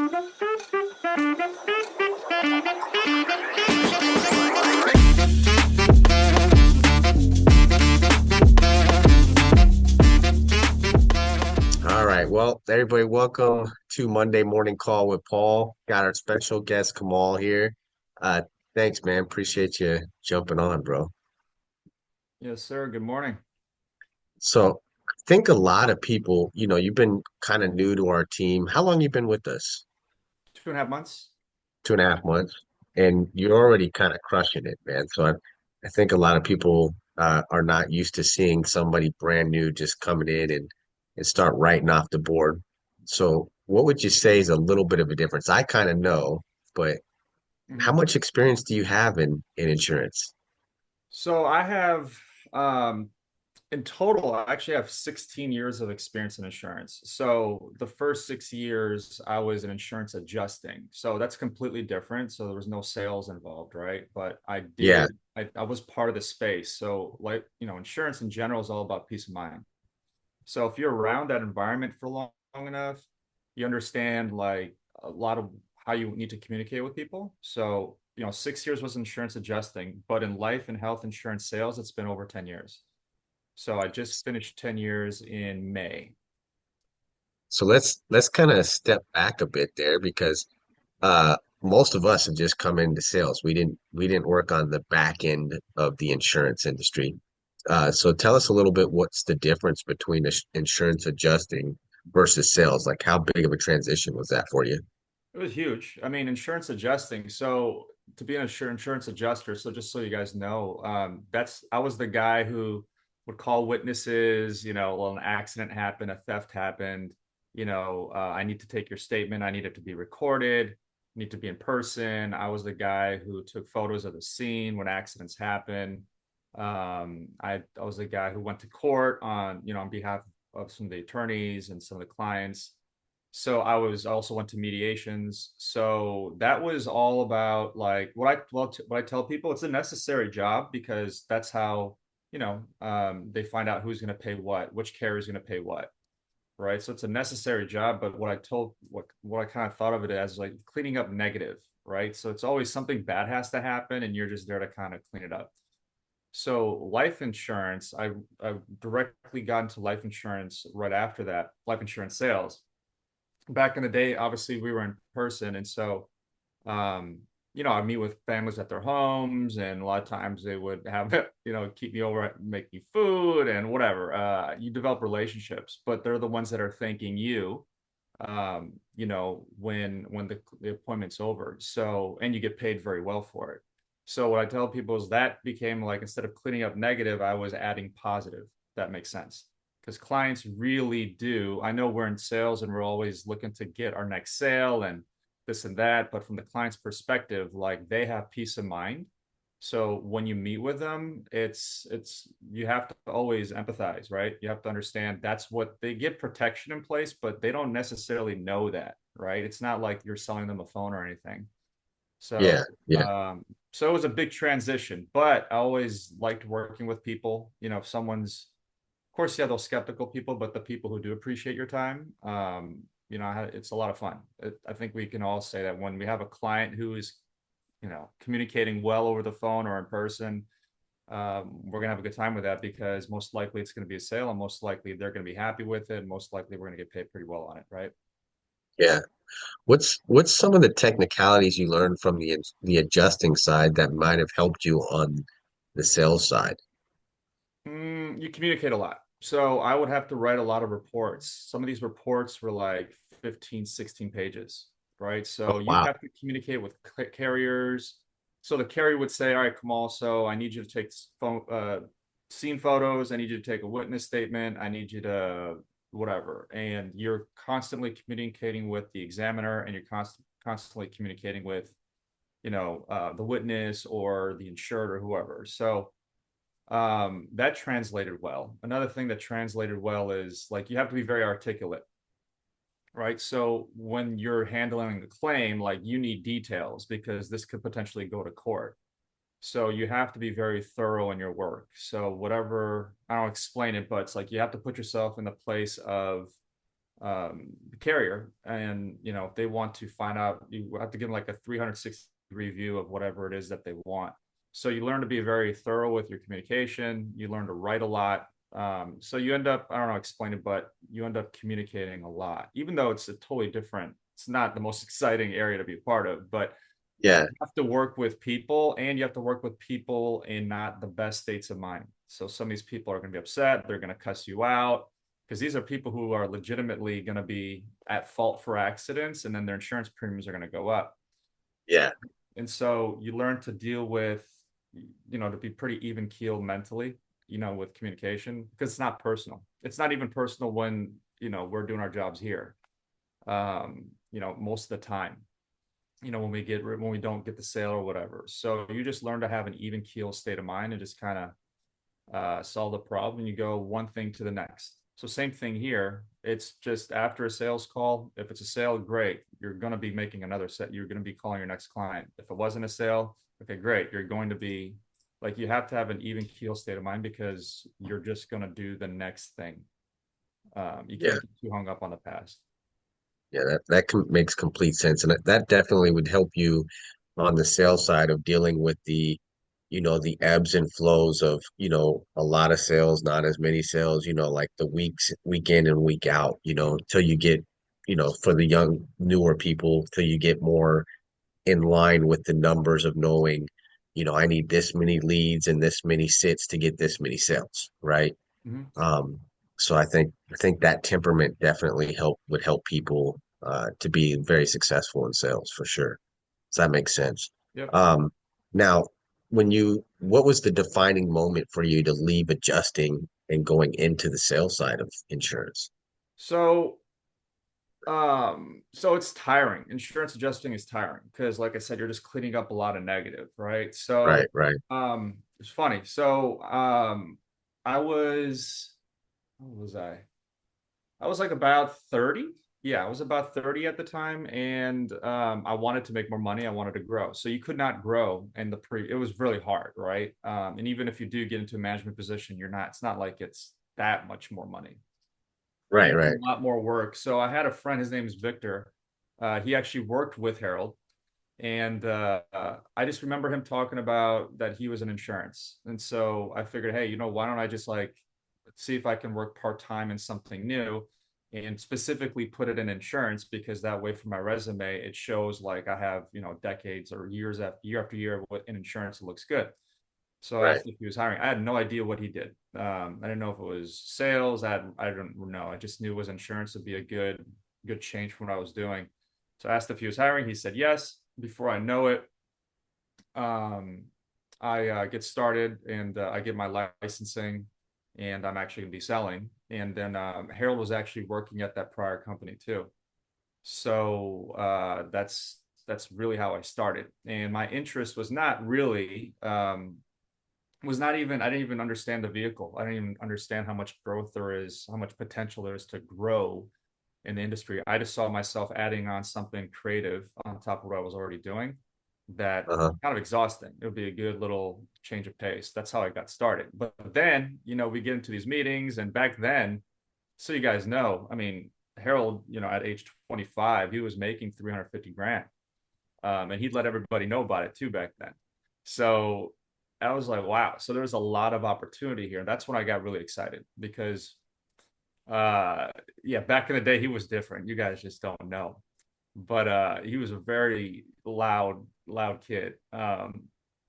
All right. Well, everybody, welcome to Monday Morning Call with Paul. Got our special guest Kamal here. Uh, thanks, man. Appreciate you jumping on, bro. Yes, sir. Good morning. So, I think a lot of people, you've been kind of new to our team. How long you been with us? 2.5 months. 2.5 months, and you're already kind of crushing it, man. So I think a lot of people are not used to seeing somebody brand new just coming in and start writing off the board. So what would you say is a little bit of a difference? I kind of know, but how Mhm. much experience do you have in insurance? So I have, um, in total, I actually have 16 years of experience in insurance. So the first 6 years, I was in insurance adjusting. So that's completely different. So there was no sales involved, right? But Yeah, I was part of the space. So insurance in general is all about peace of mind. So if you're around that environment for long enough, you understand like a lot of how you need to communicate with people. So, 6 years was insurance adjusting, but in life and health insurance sales, it's been over 10 years. So I just finished 10 years in May. so let's kind of step back a bit there because most of us have just come into sales. We didn't work on the back end of the insurance industry. So tell us a little bit what's the difference between insurance adjusting versus sales? Like how big of a transition was that for you? It was huge. I mean, insurance adjusting. So to be an insurance adjuster, so just so you guys know, I was the guy who would call witnesses, well, an accident happened, a theft happened, I need to take your statement, I need it to be recorded, need to be in person. I was the guy who took photos of the scene when accidents happen. I was the guy who went to court on behalf of some of the attorneys and some of the clients. So I was also went to mediations. So that was all about like what I tell people. It's a necessary job because that's how they find out who's going to pay what, which carrier is going to pay what, right? So it's a necessary job. But what I kind of thought of it as like cleaning up negative, right? So it's always something bad has to happen, and you're just there to kind of clean it up. So life insurance, I directly got into life insurance right after that, life insurance sales. Back in the day, obviously we were in person, and so I meet with families at their homes, and a lot of times they would have keep me over, make me food and whatever. You develop relationships, but they're the ones that are thanking you, when the appointment's over. So, and you get paid very well for it. So what I tell people is that became like, instead of cleaning up negative, I was adding positive. That makes sense because clients really do. I know we're in sales and we're always looking to get our next sale and this and that, but from the client's perspective, like they have peace of mind. So when you meet with them, it's you have to always empathize, right? You have to understand that's what they get, protection in place, but they don't necessarily know that, right? It's not like you're selling them a phone or anything. Yeah, So, yeah, so it was a big transition, but I always liked working with people. If someone's, of course, yeah, those skeptical people, but the people who do appreciate your time, it's a lot of fun. I think we can all say that when we have a client who is, communicating well over the phone or in person, we're gonna have a good time with that because most likely it's going to be a sale, and most likely they're going to be happy with it, and most likely we're going to get paid pretty well on it, right? yeah. What's some of the technicalities you learned from the adjusting side that might have helped you on the sales side? You communicate a lot. So I would have to write a lot of reports. Some of these reports were like 15, 16 pages, right? Oh, So you'd wow. have to communicate with carriers. So the carrier would say, all right, Kamal, so I need you to take scene photos. I need you to take a witness statement. I need you to whatever. And you're constantly communicating with the examiner, and you're constantly communicating with, the witness or the insured or whoever. So that translated well. Another thing that translated well is like you have to be very articulate, right? So when you're handling a claim, like you need details because this could potentially go to court. So you have to be very thorough in your work. So whatever, I don't explain it, but it's like you have to put yourself in the place of carrier, and if they want to find out, you have to give them like a 360 review of whatever it is that they want. So you learn to be very thorough with your communication. You learn to write a lot. So you end up, I don't know, explain it, but you end up communicating a lot, even though it's a totally different, it's not the most exciting area to be a part of, but Yeah, you have to work with people, and you have to work with people in not the best states of mind. So some of these people are going to be upset. They're going to cuss you out because these are people who are legitimately going to be at fault for accidents, and then their insurance premiums are going to go up. yeah, And so you learn to deal with, to be pretty even keeled mentally, with communication, because it's not personal. It's not even personal when, we're doing our jobs here, most of the time, when we don't get the sale or whatever. So you just learn to have an even keel state of mind and just kind of solve the problem. And you go one thing to the next. So same thing here. It's just after a sales call. If it's a sale, great. You're going to be making another set. You're going to be calling your next client. If it wasn't a sale, okay, great. You're going to be like, you have to have an even keel state of mind because you're just going to do the next thing. You yeah, can't get too hung up on the past. yeah. Makes complete sense, and that definitely would help you on the sales side of dealing with the ebbs and flows of, a lot of sales, not as many sales, like the week in and week out, till you get, for the young, newer people, till you get more in line with the numbers of knowing, I need this many leads and this many sits to get this many sales, right? Mm-hmm. Um, so I think that temperament definitely would help people to be very successful in sales for sure. Does that make sense? Yep. Um, now, what was the defining moment for you to leave adjusting and going into the sales side of insurance? So so it's tiring. Insurance adjusting is tiring because, like I said, you're just cleaning up a lot of negative, right? Right, So, right. it's funny. So, I was, what was I? I was like about 30. Yeah, I was about 30 at the time, and I wanted to make more money. I wanted to grow. So you could not grow in it was really hard, right? And even if you do get into a management position, it's not like it's that much more money. Right, And right. a lot more work. So I had a friend, his name is Victor. He actually worked with Harold. And I just remember him talking about that he was in insurance. And so I figured, hey, why don't I just like see if I can work part time in something new and specifically put it in insurance, because that way for my resume, it shows like I have, decades or year after year in insurance. It looks good. So I Right. asked if he was hiring. I had no idea what he did. I didn't know if it was sales. I don't know. I just knew it was insurance would be a good change from what I was doing. So I asked if he was hiring. He said yes. Before I know it, um, I get started, and I get my licensing, and I'm actually going to be selling. And then Harold was actually working at that prior company too. So that's really how I started. And my interest was not even, I didn't even understand the vehicle. I didn't even understand how much growth there is, how much potential there is to grow in the industry. I just saw myself adding on something creative on top of what I was already doing that Uh-huh. kind of exhausting. It would be a good little change of pace. That's how I got started. But then, we get into these meetings, and back then, so you guys know, I mean, Harold, at age 25, he was making 350 grand. And he'd let everybody know about it too back then. So I was like, wow. So there's a lot of opportunity here. That's when I got really excited because, uh, yeah, back in the day, he was different. You guys just don't know. But he was a very loud kid.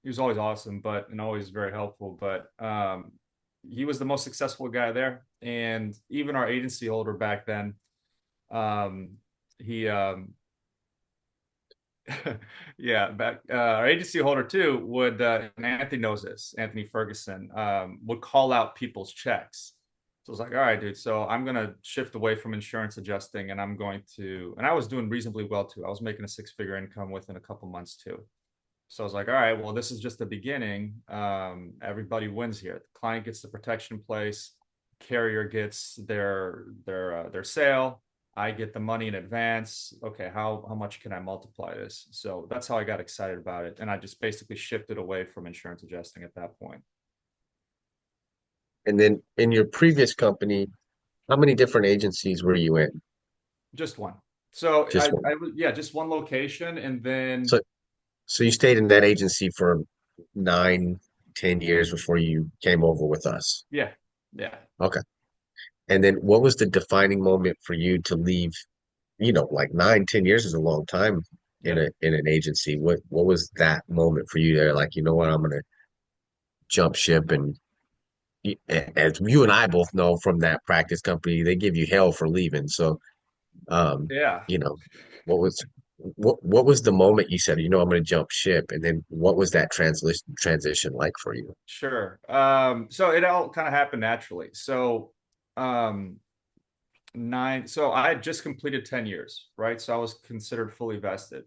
He was always awesome, and always very helpful. But he was the most successful guy there. And even our agency holder back then, um, he yeah, back our agency holder too would, and Anthony knows this, Anthony Ferguson, would call out people's checks. So I was like, all right, dude. So I'm gonna shift away from insurance adjusting, and and I was doing reasonably well too. I was making a six-figure income within a couple months too. So I was like, all right, well, this is just the beginning. Everybody wins here. The client gets the protection in place, carrier gets their sale. I get the money in advance. Okay, how much can I multiply this? So that's how I got excited about it, and I just basically shifted away from insurance adjusting at that point. And then in your previous company, how many different agencies were you in? just one. So Just one. yeah, just one location, and then So so you stayed in that agency for 9, 10 years before you came over with us. yeah, yeah, Okay. And then what was the defining moment for you to leave? Like 9, 10 years is a long time yeah. in an agency. What was that moment for you there? Like, you know what, I'm gonna jump ship and as you and I both know from that practice company, they give you hell for leaving. So, um, Yeah, you know, what was what was the moment you said, I'm gonna jump ship, and then what was that transition like for you? sure. So it all kind of happened naturally. So, um, so I had just completed 10 years, right? So I was considered fully vested.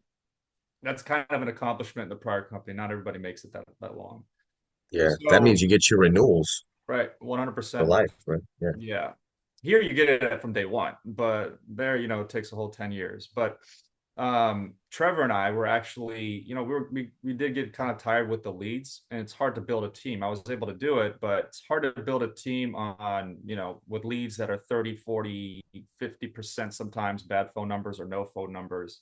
That's kind of an accomplishment in the prior company. Not everybody makes it that long. Yeah, that means So, you get your renewals right, for 100%. life, right? Yeah. Yeah. Here you get it from day one, but there, it takes a whole 10 years. But Trevor and I were actually, we did get kind of tired with the leads, and it's hard to build a team. I was able to do it, but it's hard to build a team on, with leads that are 30, 40, 50% sometimes bad phone numbers or no phone numbers.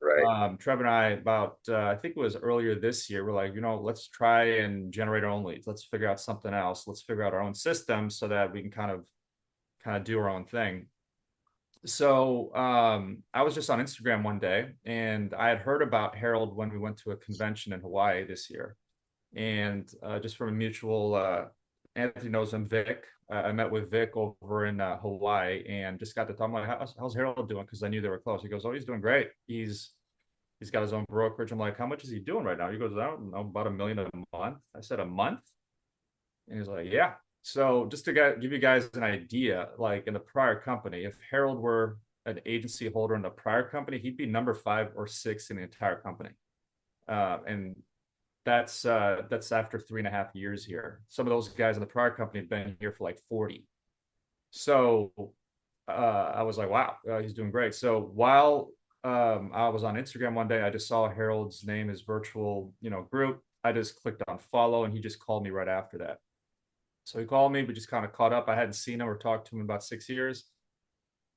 Right. Trevor and I, about I think it was earlier this year, we're like, let's try and generate our own leads. Let's figure out something else. Let's figure out our own system so that we can kind of do our own thing. So I was just on Instagram one day, and I had heard about Harold when we went to a convention in Hawaii this year, and just from a mutual Anthony knows him, Vic. I met with Vic over in Hawaii, and just got to talk. I'm like, how's Harold doing? Because I knew they were close. He goes, oh, he's doing great. He's got his own brokerage. I'm like, how much is he doing right now? He goes, I don't know, about 1 million a month. I said, a month? And he's like, yeah. So just to give you guys an idea, like in the prior company, if Harold were an agency holder in the prior company, he'd be number 5 or 6 in the entire company. And that's after 3.5 years here. Some of those guys in the prior company have been here for like 40. So I was like, wow, he's doing great. So while I was on Instagram one day, I just saw Harold's name, his virtual, group. I just clicked on follow, and he just called me right after that. So he called me, but just kind of caught up. I hadn't seen him or talked to him in about 6 years.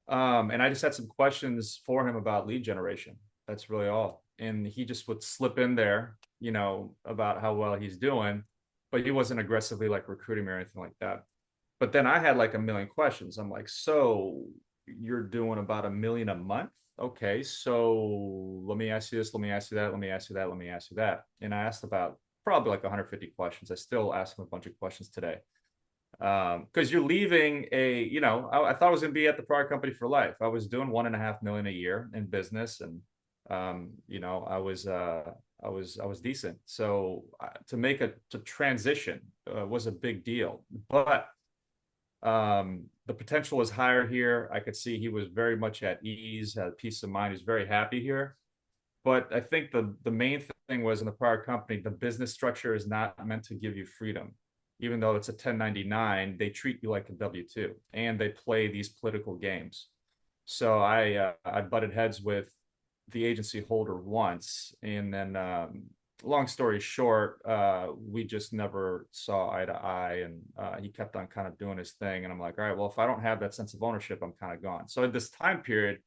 And I just had some questions for him about lead generation. That's really all. And he just would slip in there, about how well he's doing, but he wasn't aggressively like recruiting me or anything like that. But then I had like a million questions. I'm like, so you're doing about 1 million a month? Okay, so let me ask you this, let me ask you that, let me ask you that, let me ask you that. And I asked about probably like 150 questions. I still ask him a bunch of questions today. Because you're leaving I thought I was going to be at the prior company for life. I was doing 1.5 million a year in business, and I was decent. So to make to transition was a big deal, but the potential was higher here. I could see he was very much at ease, had peace of mind. He's very happy here. But I think the main thing was in the prior company, the business structure is not meant to give you freedom. Even though it's a 1099, they treat you like a W-2, and they play these political games. So I butted heads with the agency holder once, and then long story short, we just never saw eye to eye, and he kept on kind of doing his thing. And I'm like, all right, well, if I don't have that sense of ownership, I'm kind of gone. So at this time period,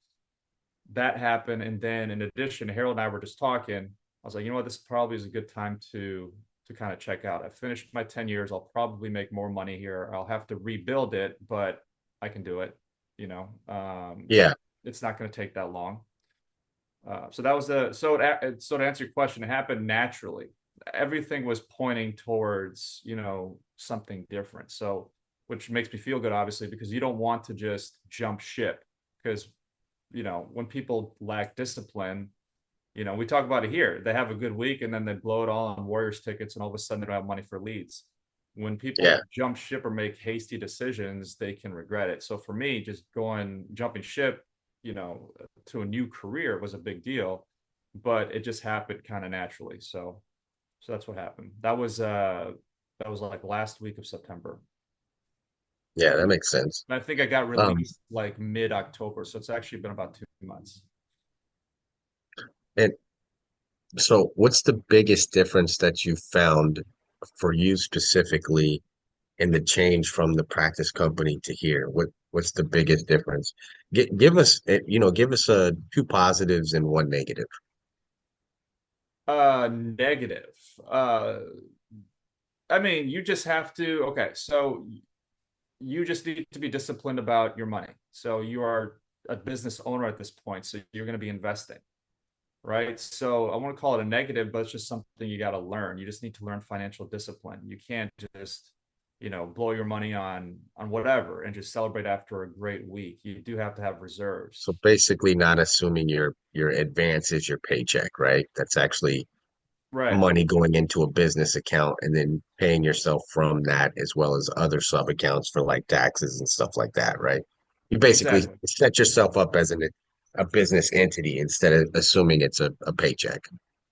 that happened, and then in addition, Harold and I were just talking. I was like, you know what, this probably is a good time to kind of check out. I finished my 10 years. I'll probably make more money here. I'll have to rebuild it, but I can do it. You know, um, Yeah. it's not going to take that long. So that was so to answer your question, it happened naturally. Everything was pointing towards, something different. So, which makes me feel good, obviously, because you don't want to just jump ship. Because, when people lack discipline, we talk about it here. They have a good week, and then they blow it all on Warriors tickets, and all of a sudden they don't have money for leads. When Yeah. people jump ship or make hasty decisions, they can regret it. So for me, just jumping ship, you know, to a new career was a big deal, but it just happened kind of naturally. So that's what happened. That was like last week of September. Yeah, that makes sense. And I think I got Um, released like mid-October, so it's actually been about 2 months. and so what's the biggest difference that you found for you specifically in the change from the practice company to here? What's the biggest difference? Give us, give us two positives and one negative. Negative. Uh, I mean, you just have to, okay, so you just need to be disciplined about your money. So you are a business owner at this point, so you're going to be investing, right? So I want to call it a negative, but it's just something you got to learn. You just need to learn financial discipline. You can't just, blow your money on whatever and just celebrate after a great week. You do have to have reserves. So basically, not assuming your advance is your paycheck, right? That's actually Right. money going into a business account and then paying yourself from that as well as other sub accounts for like taxes and stuff like that, right? You basically Exactly. set yourself up as a business entity instead of assuming it's a paycheck.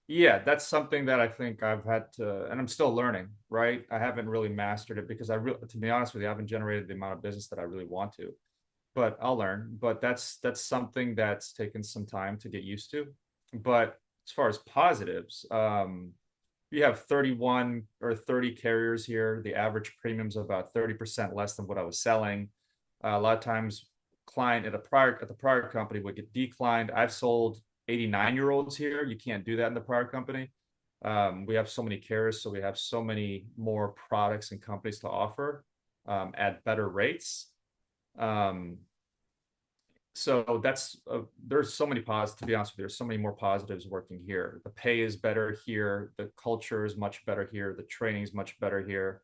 Yeah, that's something that I think I've had to, and I'm still learning, right? I haven't really mastered it because to be honest with you, I haven't generated the amount of business that I really want to, but I'll learn. But that's something that's taken some time to get used to. But as far as positives, you have 31 or 30 carriers here. The average premium is about 30% less than what I was selling. A lot of times, client at the prior company would get declined. I've sold 89-year-olds here. You can't do that in the prior company. We have so many carriers, so we have so many more products and companies to offer at better rates. Um, so that's there's so many positives. To be honest with you, there's so many more positives working here. The pay is better here. The culture is much better here. The training is much better here.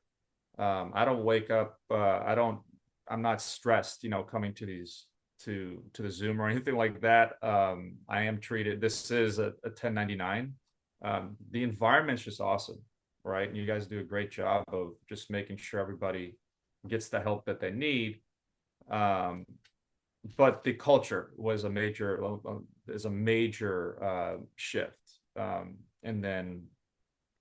I don't wake up. I'm not stressed. Coming to these to the Zoom or anything like that. I am treated. This is a 1099. The environment's just awesome, right? And you guys do a great job of just making sure everybody gets the help that they need. Um, but the culture was a major is a major shift, and then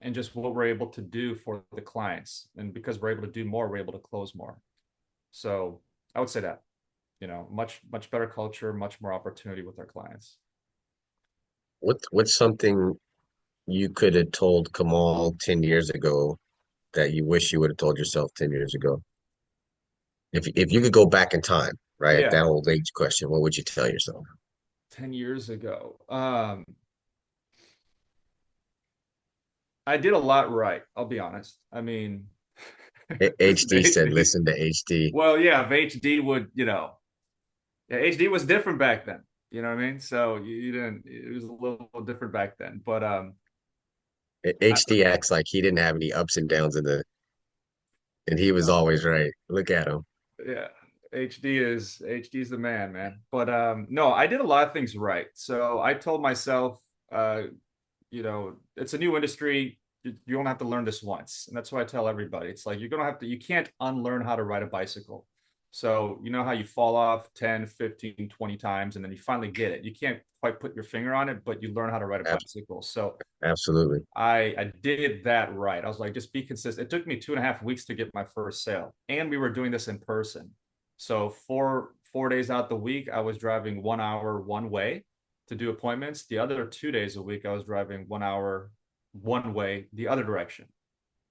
and just what we're able to do for the clients, and because we're able to do more, we're able to close more. So I would say that much better culture, much more opportunity with our clients. What's something you could have told Kamal 10 years ago that you wish you would have told yourself 10 years ago? If you could go back in time, right? Yeah, That old age question, what would you tell yourself? 10 years ago. I did a lot right, I'll be honest. I mean, HD said, HD. listen to HD. Well, yeah, if HD would, yeah, HD was different back then. You know what I mean? So you didn't. It was a little different back then. But I, HD acts like he didn't have any ups and downs and he was always right. Look at him. yeah, HD is the man, man. But no, I did a lot of things right. So I told myself, it's a new industry. You don't have to learn this once, and that's what I tell everybody. It's like you're gonna have to. You can't unlearn how to ride a bicycle. So you know how you fall off 10, 15, 20 times, and then you finally get it. You can't quite put your finger on it, but you learn how to ride a Ab- bicycle. So Absolutely. I did that right. I was like, just be consistent. It took me 2.5 weeks to get my first sale, and we were doing this in person. So four days out the week, I was driving 1 hour one way to do appointments. The other 2 days a week, I was driving 1 hour one way the other direction.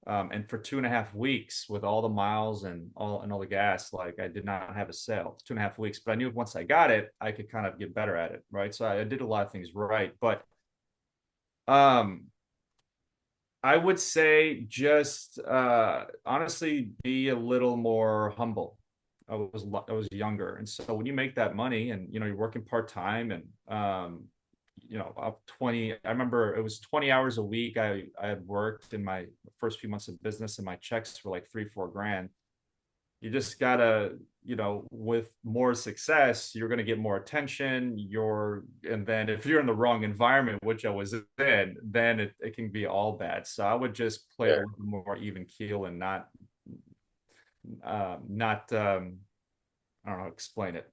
And for 2.5 weeks, with all the miles and all the gas, like I did not have a sale. 2.5 weeks, but I knew once I got it, I could kind of get better at it, right? So I did a lot of things right, but um I would say just honestly be a little more humble. I was younger, and so when you make that money, and you're working part time, and up 20. I remember it was 20 hours a week. I had worked in my first few months of business, and my checks were like 3-4 grand. You just gotta, with more success, you're gonna get more attention. And then if you're in the wrong environment, which I was in, then it can be all bad. So I would just play it a Yeah. little more even keel and not I don't know, explain it.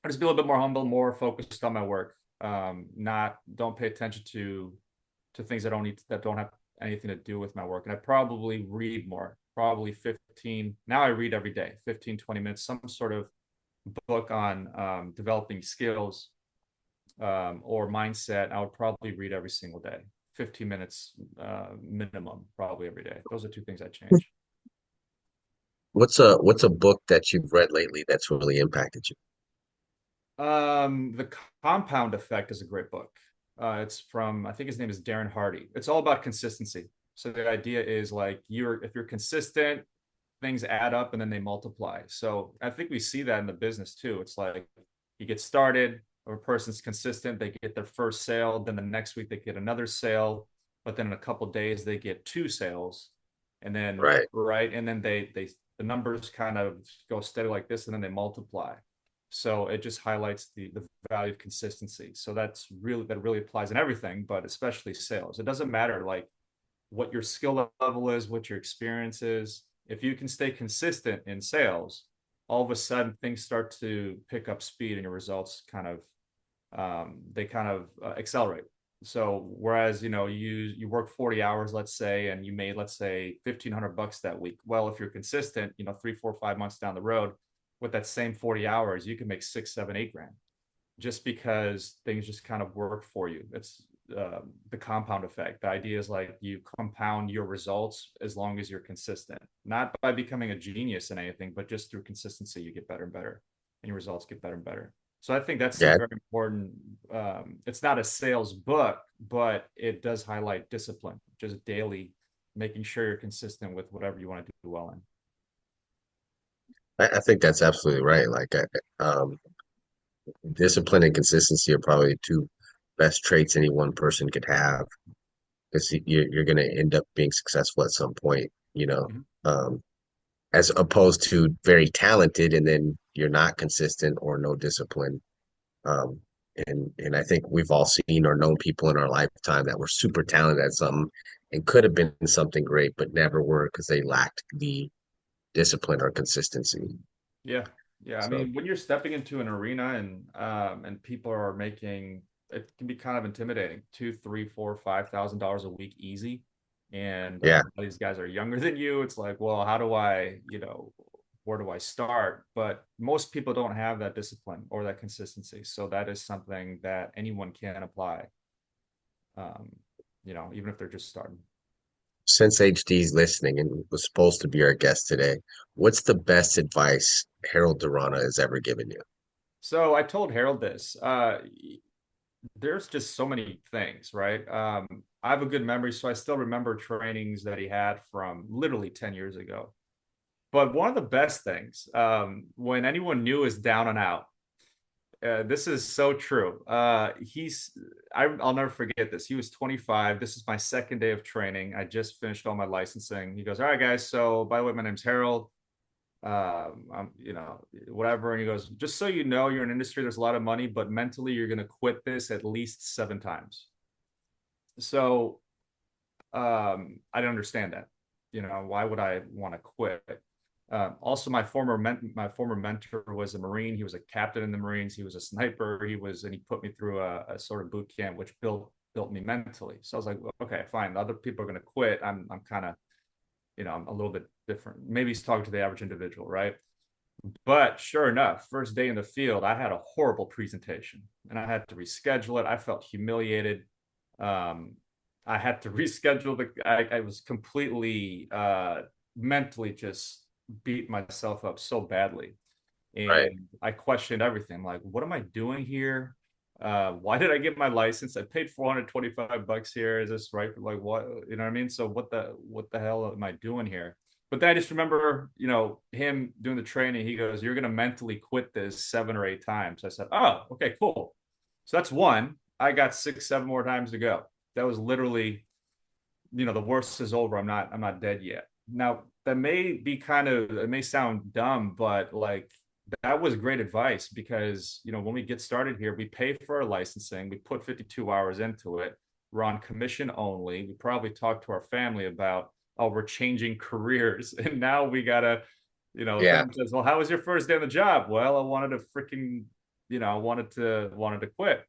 I just be a little bit more humble, more focused on my work. Not don't pay attention to things that don't have anything to do with my work. And I probably read more, probably 15. Now I read every day, 15, 20 minutes, some sort of book on developing skills or mindset. I would probably read every single day, 15 minutes minimum, probably every day. Those are two things I change. What's a book that you've read lately that's really impacted you? The Compound Effect is a great book. It's from, I think his name is Darren Hardy. It's all about consistency. So the idea is like if you're consistent, things add up and then they multiply. So I think we see that in the business too. It's like you get started, or a person's consistent, they get their first sale, then the next week they get another sale, but then in a couple of days they get two sales, and then Right. right, and then they the numbers kind of go steady like this, and then they multiply. So it just highlights the value of consistency. So that really applies in everything, but especially sales. It doesn't matter like what your skill level is, what your experience is. If you can stay consistent in sales, all of a sudden things start to pick up speed and your results kind of they kind of accelerate. So whereas you work 40 hours, let's say, and you made, let's say, $1,500 that week. Well, if you're consistent, 3, 4, 5 months down the road, with that same 40 hours, you can make 6, 7, 8 grand just because things just kind of work for you. It's the compound effect. The idea is like you compound your results as long as you're consistent, not by becoming a genius in anything, but just through consistency, you get better and better, and your results get better and better. So I think that's a Yeah, very important. It's not a sales book, but it does highlight discipline, just daily, making sure you're consistent with whatever you want to do well in. I think that's absolutely right. Discipline and consistency are probably two best traits any one person could have because you're going to end up being successful at some point, Mhm. um, as opposed to very talented and then you're not consistent or no discipline. Um, and I think we've all seen or known people in our lifetime that were super talented at something and could have been something great, but never were because they lacked the discipline or consistency. Yeah. Yeah. I So mean, when you're stepping into an arena and people are making, it can be kind of intimidating, 2, 3, 4, $5,000 a week easy. And yeah, these guys are younger than you. It's like, well, how do I, where do I start? But most people don't have that discipline or that consistency. So that is something that anyone can apply, um, even if they're just starting. since HD's listening and was supposed to be our guest today, what's the best advice Harold Durana has ever given you? So I told Harold this. There's just so many things, right? I have a good memory, so I still remember trainings that he had from literally 10 years ago. But one of the best things, when anyone new is down and out, this is so true. I'll never forget this. He was 25. This is my second day of training. I just finished all my licensing. He goes, "All right, guys. So, by the way, my name's Harold. Whatever." And he goes, "Just so you know, you're in an industry, there's a lot of money, but mentally, you're going to quit this at least 7 times." So I didn't understand that. Why would I want to quit? Also, my former mentor was a Marine. He was a captain in the Marines. He was a sniper. And he put me through a sort of boot camp, which built me mentally. So I was like, well, okay, fine. The other people are going to quit. I'm kind of, I'm a little bit different. Maybe he's talking to the average individual, right? But sure enough, first day in the field, I had a horrible presentation and I had to reschedule it. I felt humiliated. Um, I had to reschedule I was completely mentally just beat myself up so badly. Right. And I questioned everything. Like, what am I doing here? Why did I get my license? I paid $425 here. Is this right? Like, what? You know what I mean? So what the hell am I doing here? But then I just remember, him doing the training. He goes, "You're gonna mentally quit this 7 or 8 times." I said, "Oh, okay, cool." So that's one. I got 6, 7 more times to go. That was literally, the worst is over. I'm not dead yet. Now that may be it may sound dumb, but like that was great advice because when we get started here, we pay for our licensing, we put 52 hours into it, we're on commission only. We probably talk to our family about, oh, we're changing careers, and now we gotta, if Yeah. anyone says, well, how was your first day on the job? Well, I wanted to freaking, I wanted to quit.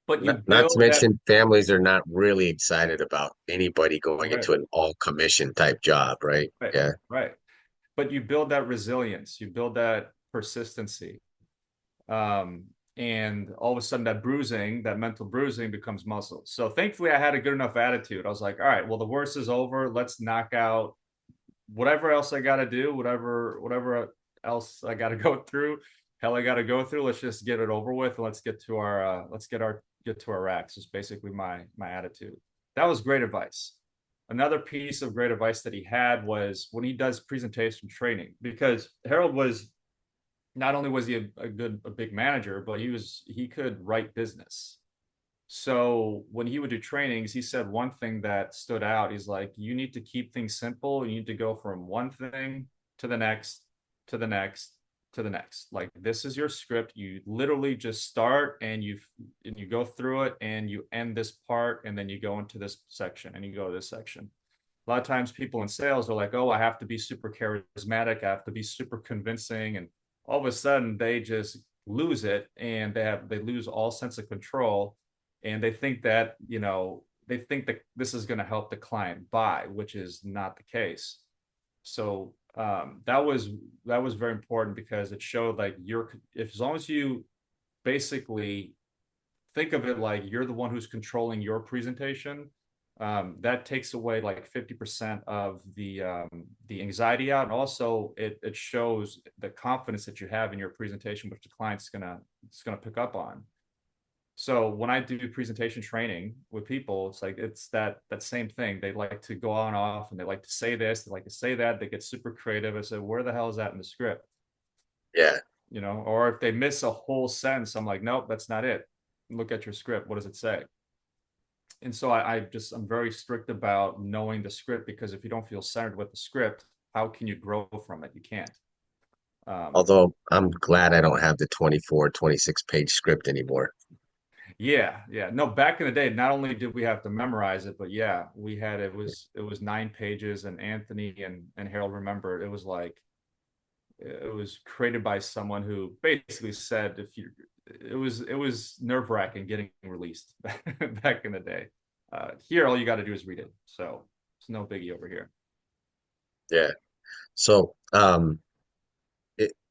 But you Not to build that. mention families are not really excited about anybody going Right, into an all commission type job, right? right, Yeah. right. But you build that resilience, you build that persistency, um, and all of a sudden that mental bruising becomes muscle. So thankfully I had a good enough attitude. I was like, all right, well, the worst is over, let's knock out whatever else I got to do, whatever else I got to go through, hell I got to go through. Let's just get it over with. And let's get to our get to our racks. Is basically my attitude. That was great advice. Another piece of great advice that he had was when he does presentation training, because Harold was not only was he a big manager, but he could write business. So when he would do trainings, he said one thing that stood out. He's like, you need to keep things simple. You need to go from one thing to the next, to the next, to the next. Like this is your script. You literally just start and you go through it and you end this part and then you go into this section and you go to this section. A lot of times people in sales are like, oh, I have to be super charismatic. I have to be super convincing. And all of a sudden they just lose it and they lose all sense of control and they think that they think that this is going to help the client buy, which is not the case. So that was very important because it showed like you're if as long as you basically think of it like you're the one who's controlling your presentation, that takes away like 50% of the anxiety out, and also it shows the confidence that you have in your presentation, which the client's gonna pick up on. So when I do presentation training with people, it's like it's that same thing. They like to go on off and they like to say this, they like to say that, they get super creative. I said, where the hell is that in the script? Yeah. Or if they miss a whole sentence, I'm like, nope, that's not it. Look at your script. What does it say? And so I'm very strict about knowing the script because if you don't feel centered with the script, how can you grow from it? You can't. Um, Although I'm glad I don't have the 24, 26 page script anymore. Yeah, yeah. No, back in the day, not only did we have to memorize it, but yeah, we had it was 9 pages, and Anthony and Harold remember it was like it was created by someone who basically said if you it was nerve-wracking getting released back in the day. Here all you got to do is read it. So it's no biggie over here. Yeah. So,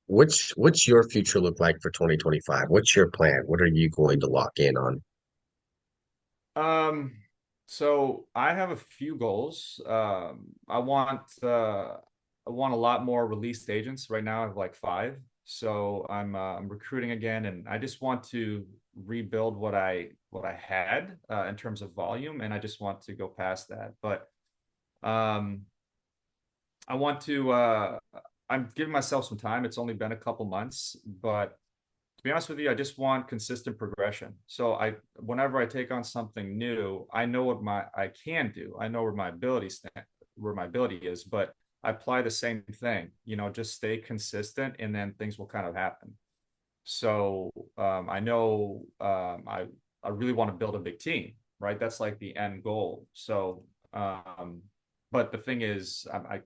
what's your future look like for 2025? What's your plan? What are you going to lock in on? Um, so I have a few goals. I want a lot more released agents. Right now I have like five. So I'm recruiting again, and I just want to rebuild what I had in terms of volume, and I just want to go past that. But um, I want to. I'm giving myself some time. It's only been a couple months, but to be honest with you, I just want consistent progression. So whenever I take on something new, I know what I can do. I know where my ability is, but I apply the same thing. Just stay consistent, and then things will kind of happen. So I know I really want to build a big team, right? That's like the end goal. So, but the thing is, I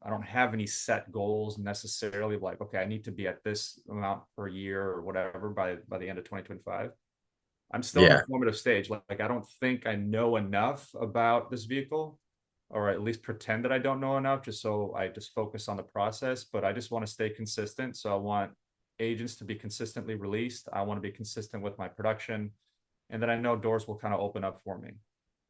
don't have any set goals necessarily. Like, okay, I need to be at this amount per year or whatever by the end of 2025. I'm still in the Yeah. formative stage. Like I don't think I know enough about this vehicle, or at least pretend that I don't know enough, just so I just focus on the process. But I just want to stay consistent. So I want agents to be consistently released. I want to be consistent with my production, and then I know doors will kind of open up for me.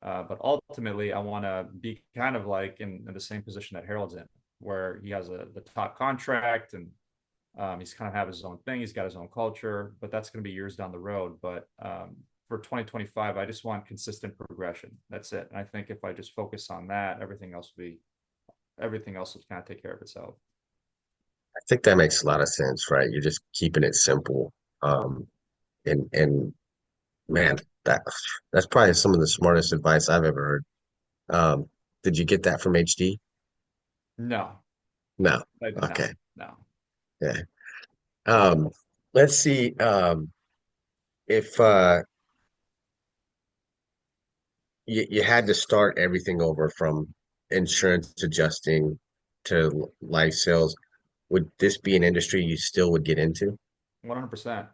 But ultimately, I want to be kind of like in the same position that Harold's in, where he has the top contract and he's kind of have his own thing. He's got his own culture, but that's going to be years down the road. But for 2025, I just want consistent progression. That's it. And I think if I just focus on that, everything else will kind of take care of itself. I think that makes a lot of sense, right? You're just keeping it simple. Um, and man, that's probably some of the smartest advice I've ever heard. Did you get that from HD? No, No. I did not. Okay. No. Yeah. Um, let's see. If you had to start everything over from insurance adjusting to life sales, would this be an industry you still would get into? 100%.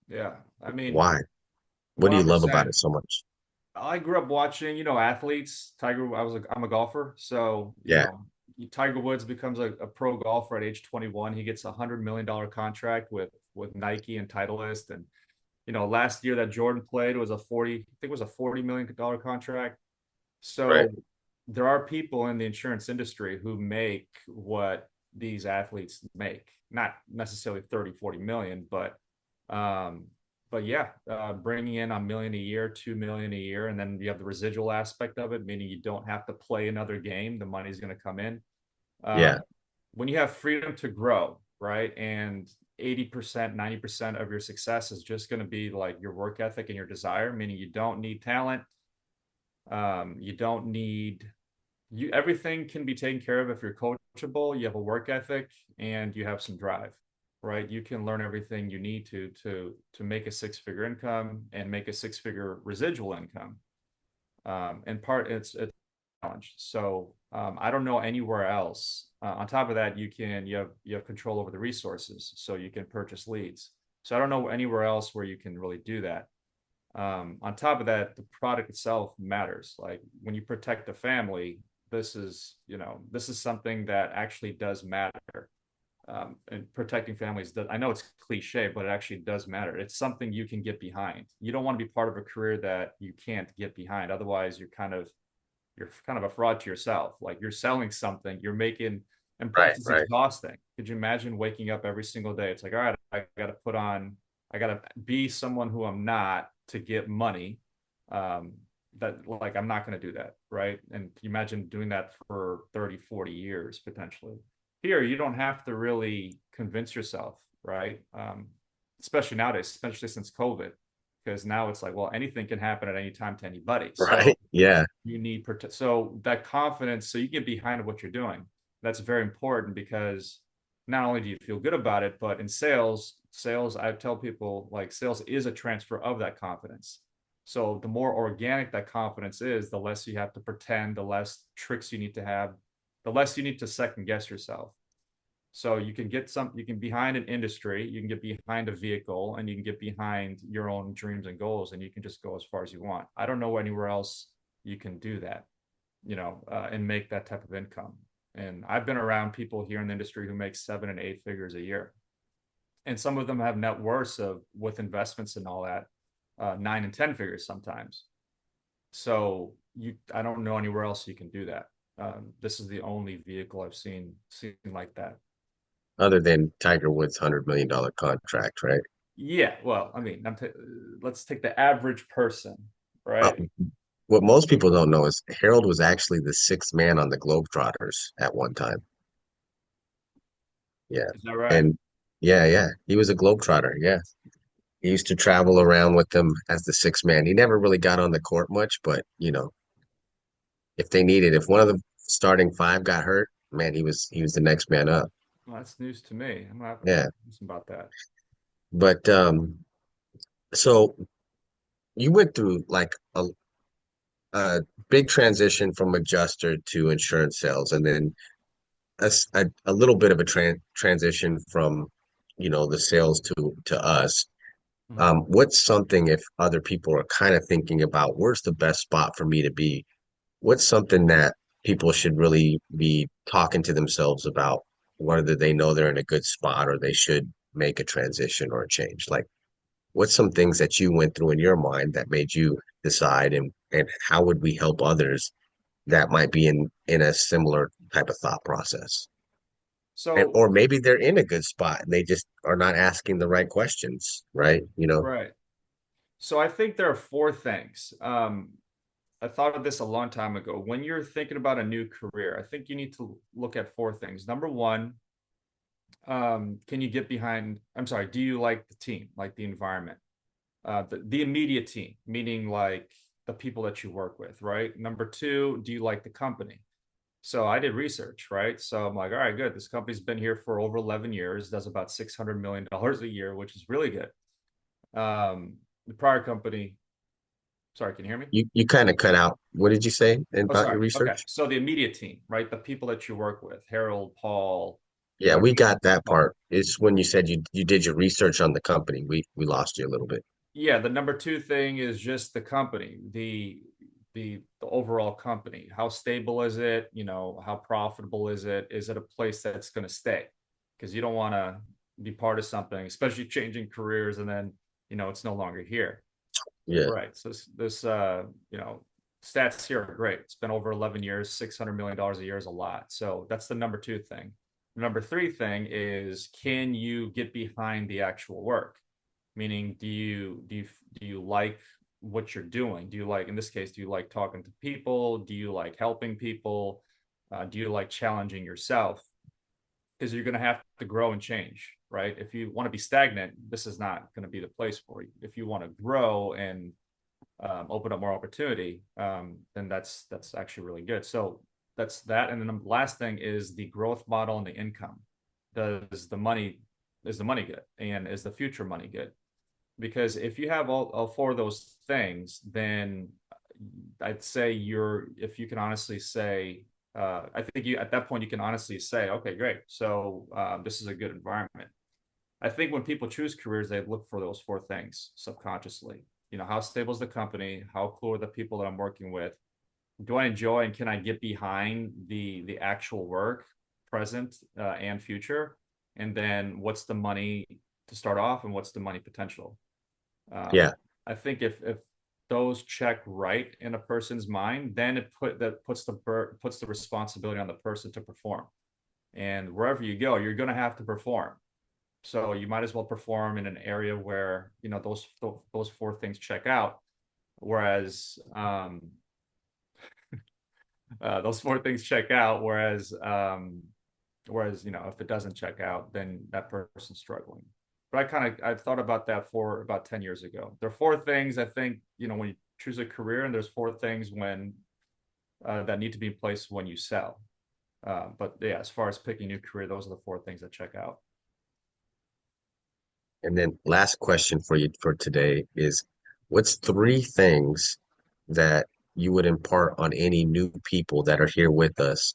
Yeah. I mean, Why? What do you love about 100%. it so much? I grew up watching, athletes. I'm a golfer. So, Yeah, Tiger Woods becomes a pro golfer at age 21. He gets $100 million contract with Nike and Titleist. And, last year that Jordan played was I think it was a $40 million contract. right. So there are people in the insurance industry who make what these athletes make, not necessarily 30, 40 million, um, but yeah, bringing in a million a year, 2 million a year, and then you have the residual aspect of it, meaning you don't have to play another game. The money's going to come in. Yeah. Um, when you have freedom to grow, right? And 80%, 90% of your success is just going to be like your work ethic and your desire, meaning you don't need talent. You don't need you everything can be taken care of if you're coachable, you have a work ethic, and you have some drive, right? You can learn everything you need to make a six-figure income and make a six-figure residual income. And part it's a challenge. So I don't know anywhere else. On top of that, you have control over the resources, so you can purchase leads. So I don't know anywhere else where you can really do that. On top of that, the product itself matters. Like when you protect a family, this is something that actually does matter. And protecting families, I know it's cliche, but it actually does matter. It's something you can get behind. You don't want to be part of a career that you can't get behind. Otherwise, you're kind of a fraud to yourself. Like you're selling something, you're making, and Right, plus it's right. exhausting. Could you imagine waking up every single day? It's like, all right, I got to be someone who I'm not to get money. Um, that like, I'm not going to do that. Right. And can you imagine doing that for 30, 40 years potentially? Here, you don't have to really convince yourself. Right. Especially nowadays, especially since COVID, because now it's like, well, anything can happen at any time to anybody. So Right. Yeah. you need so that confidence, so you get behind what you're doing. That's very important because not only do you feel good about it, but in sales, I tell people like sales is a transfer of that confidence. So the more organic that confidence is, the less you have to pretend, the less tricks you need to have, the less you need to second guess yourself. So you can behind an industry, you can get behind a vehicle, and you can get behind your own dreams and goals, and you can just go as far as you want. I don't know anywhere else you can do that, and make that type of income. And I've been around people here in the industry who make 7 and 8 figures a year, and some of them have net worths of with investments and all that, 9 and 10 figures sometimes. So I don't know anywhere else you can do that. This is the only vehicle I've seen like that. Other than Tiger Woods' $100 million contract, right? Yeah, well, I mean, let's take the average person, Uh, right? what most people don't know is Harold was actually the sixth man on the Globetrotters at one time. Yeah. Is that right? And yeah, yeah. He was a Globetrotter. Yeah. He used to travel around with them as the sixth man. He never really got on the court much, but if they needed, if one of the starting five got hurt, man, he was the next man up. Well, that's news to me. I'm gonna Yeah. listen about that. But so you went through like a big transition from adjuster to insurance sales, and then a little bit of a transition from, the sales to us. Mhm. What's something if other people are kind of thinking about where's the best spot for me to be? What's something that people should really be talking to themselves about, whether they know they're in a good spot or they should make a transition or a change? Like, what's some things that you went through in your mind that made you decide, and how would we help others that might be in a similar type of thought process? And So, or maybe they're in a good spot and they just are not asking the right questions, right? right. So I think there are four things. I thought of this a long time ago. When you're thinking about a new career, I think you need to look at four things. Number one, can you get behind? I'm sorry, do you like the team, like the environment? The immediate team, meaning like the people that you work with, right? Number two, do you like the company? So I did research, right? So I'm like, all right, good. This company's been here for over 11 years, does about $600 million a year, which is really good. The prior company, sorry, can you hear me? You kind of cut out. What did you say Oh, about your sorry. Okay. research? So the immediate team, right? The people that you work with, Harold, Paul, Yeah, whatever. we got that part. It's when you said you did your research on the company. We lost you a little bit. Yeah, the number two thing is just the company, the overall company. How stable is it? How profitable is it? Is it a place that's going to stay? Because you don't want to be part of something, especially changing careers, and then it's no longer here. Yeah. Right. So this, stats here are great. It's been over 11 years, $600 million a year is a lot. So that's the number two thing. The number three thing is, can you get behind the actual work? Meaning, do you like what you're doing? Do you like, in this case, do you like talking to people? Do you like helping people? Do you like challenging yourself? Because you're going to have to grow and change, right? If you want to be stagnant, this is not going to be the place for you. If you want to grow and open up more opportunity, then that's actually really good. So that's that. And then the last thing is the growth model and the income. Does the money is the money good, and is the future money good? Because if you have all four of those things, then I'd say you're, if you can honestly say, I think you at that point you can honestly say, okay, great. So this is a good environment. I think when people choose careers, they look for those four things subconsciously. How stable is the company? How cool are the people that I'm working with? Do I enjoy and can I get behind the actual work, present and future? And then what's the money to start off, and what's the money potential? Yeah, I think if those check right in a person's mind, then puts the responsibility on the person to perform. And wherever you go, you're going to have to perform. So you might as well perform in an area where those four things check out. Whereas those four things check out. Whereas if it doesn't check out, then that person's struggling. But I thought about that for about 10 years ago. There are four things I think when you choose a career, and there's four things when that need to be in place when you sell. But yeah, as far as picking a new career, those are the four things that check out. and then last question for you for today is, what's three things that you would impart on any new people that are here with us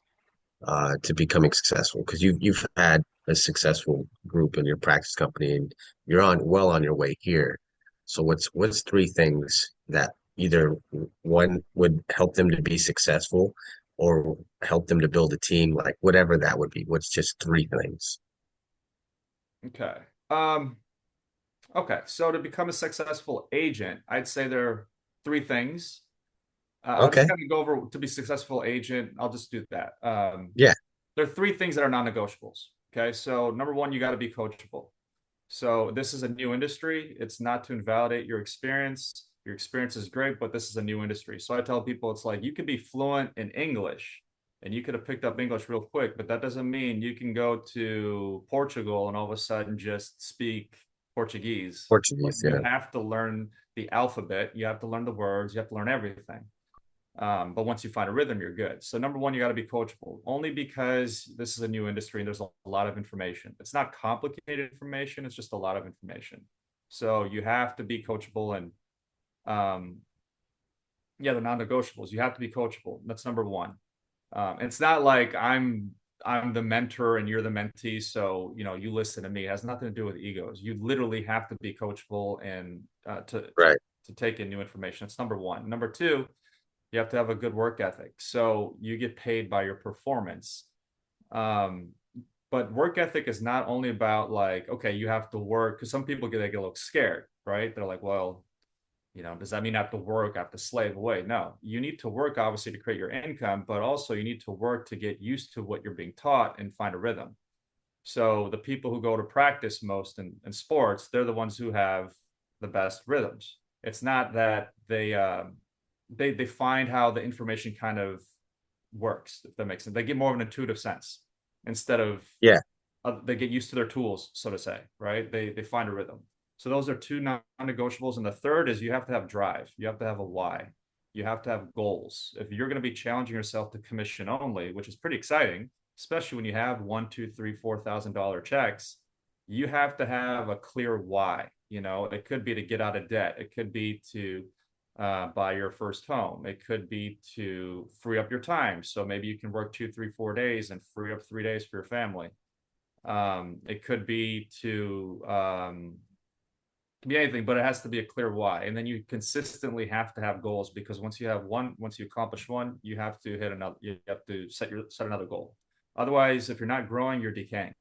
to becoming successful? Because you've had a successful group in your practice company, and you're on well on your way here. So what's three things that either one would help them to be successful, or help them to build a team, like whatever that would be? What's just three things? Okay. Um, okay. So to become a successful agent, I'd say there are three things. I'll just Okay. kind of go over to be a successful agent. I'll just do that. Yeah. There are three things that are non-negotiables. Okay. So number one, you got to be coachable. So this is a new industry. It's not to invalidate your experience. Your experience is great, but this is a new industry. So I tell people it's like you could be fluent in English and you could have picked up English real quick, but that doesn't mean you can go to Portugal and all of a sudden just speak Portuguese. Like Portuguese. you Yeah. have to learn the alphabet, you have to learn the words, you have to learn everything. But once you find a rhythm, you're good. So number one, you got to be coachable, only because this is a new industry and there's a lot of information. It's not complicated information; it's just a lot of information. So you have to be coachable, and um, yeah, the non-negotiables. You have to be coachable. That's number one. It's not like I'm the mentor and you're the mentee, so you listen to me. It has nothing to do with egos. You literally have to be coachable and Right. to take in new information. That's number one. Number two, you have to have a good work ethic. So you get paid by your performance. Um, but work ethic is not only about like, okay, you have to work, because some people get a little scared, right? They're like, well, does that mean I have to work? I have to slave away? No, you need to work obviously to create your income, but also you need to work to get used to what you're being taught and find a rhythm. So the people who go to practice most in sports, they're the ones who have the best rhythms. It's not that they find how the information kind of works, if that makes sense. They get more of an intuitive sense instead of Yeah. they get used to their tools, so to say, right? They find a rhythm. So those are two non-negotiables, and the third is you have to have drive. You have to have a why. You have to have goals. If you're going to be challenging yourself to commission only, which is pretty exciting, especially when you have one, two, three, $4,000 checks, you have to have a clear why. It could be to get out of debt. It could be to buy your first home. It could be to free up your time. So maybe you can work 2, 3, 4 days and free up 3 days for your family. It could be to be anything, but it has to be a clear why. And then you consistently have to have goals, because once you accomplish one, you have to hit another. You have to set another goal. Otherwise, if you're not growing, you're decaying.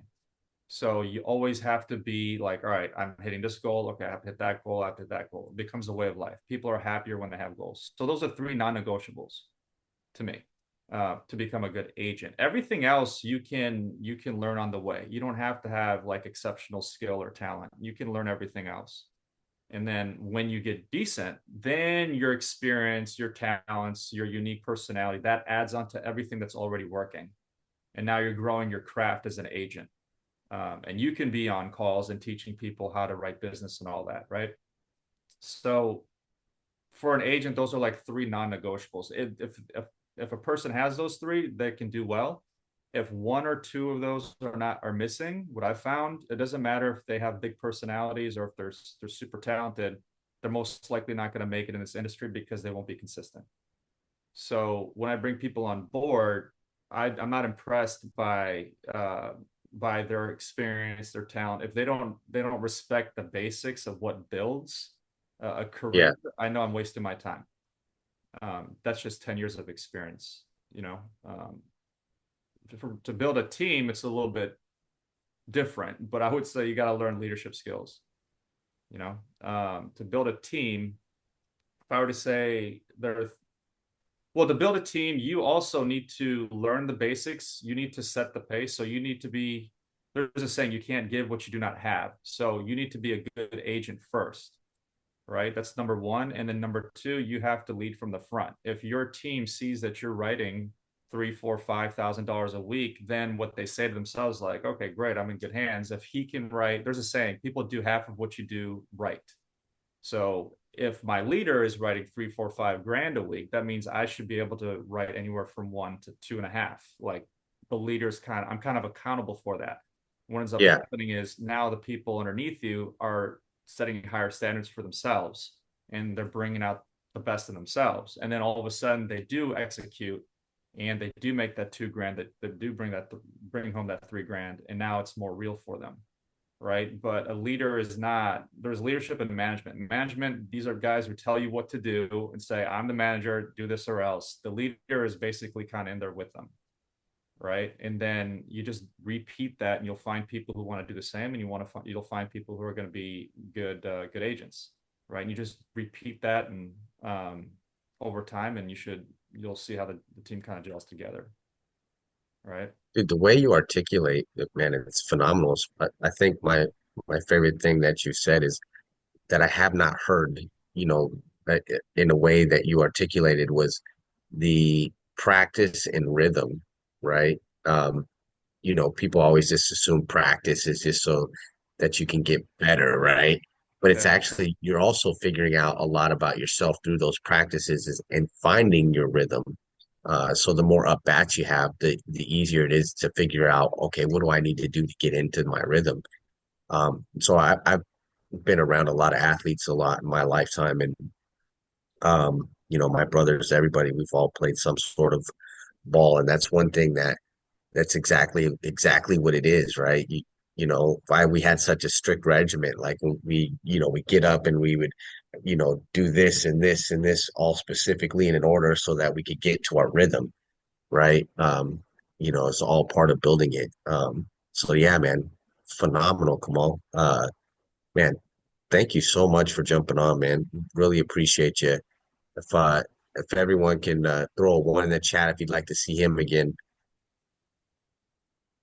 So you always have to be like, all right, I'm hitting this goal. Okay, I have to hit that goal. I have to hit that goal. It becomes a way of life. People are happier when they have goals. So those are three non-negotiables to me, to become a good agent. Everything else you can learn on the way. You don't have to have like exceptional skill or talent. You can learn everything else. And then when you get decent, then your experience, your talents, your unique personality, that adds on to everything that's already working. And now you're growing your craft as an agent. And you can be on calls and teaching people how to write business and all that, right? So for an agent, those are like three non-negotiables. If a person has those three, they can do well. If one or two of those are missing, what I found, it doesn't matter if they have big personalities or if they're super talented, they're most likely not going to make it in this industry because they won't be consistent. So when I bring people on board, I'm not impressed by their experience, their talent. If they don't respect the basics of what builds a Yeah. career, I know I'm wasting my time. That's just 10 years of experience, you know. To build a team, it's a little bit different, but I would say you got to learn leadership skills, you know. To build a team, if I were to say well, to build a team, you also need to learn the basics. You need to set the pace. So you need to be, there's a saying, you can't give what you do not have. So you need to be a good agent first, right? That's number one. And then number two, you have to lead from the front. If your team sees that you're writing three, four, $5,000 a week, then what they say to themselves, like, okay, great, I'm in good hands. If he can write, there's a saying, people do half of what you do right. So if my leader is writing three, four, $5,000 a week, that means I should be able to write anywhere from 1 to 2.5. Like the leader's I'm kind of accountable for that. What ends up Yeah. happening is now the people underneath you are setting higher standards for themselves and they're bringing out the best in themselves. And then all of a sudden they do execute and they do make that 2 grand that do bring home that 3 grand. And now it's more real for them, right? But a leader is not, there's leadership and management. Management, these are guys who tell you what to do and say, I'm the manager, do this or else. The leader is basically kind of in there with them, right? And then you just repeat that and you'll find people who want to do the same and you'll find people who are going to be good agents, right? And you just repeat that and over time and you'll see how the team kind of gels together, right? Dude, the way you articulate it, man, it's phenomenal. I think my favorite thing that you said is that I have not heard, you know, uh, in a way that you articulated was the practice and rhythm, right? People always just assume practice is just so that you can get better, right? But it's Yeah. actually you're also figuring out a lot about yourself through those and finding your rhythm. So the more up bats you have, the easier it is to figure out, okay, what do I need to do to get into my rhythm? I've been around a lot of athletes a lot in my lifetime, and my brothers, everybody, we've all played some sort of ball, and that's one thing that's exactly what it is, right? Why we had such a strict regimen, like we get up and we would, do this and this and this all specifically in an order so that we could get to our rhythm, right? It's all part of building it. So yeah, man, phenomenal, Kamal. Man, thank you so much for jumping on, man. Really appreciate you. If everyone can throw a one in the chat if you'd like to see him again.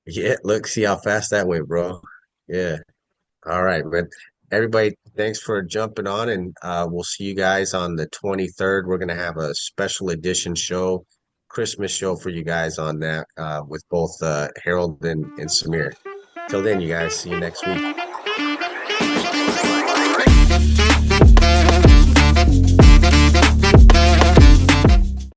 Yeah, look, see how fast that went, bro. Yeah. All right, man. Everybody, thanks for jumping on, and we'll see you guys on the 23rd. We're gonna have a special edition show, Christmas show for you guys on that with both Harold and Samir. Till then, you guys, see you next week.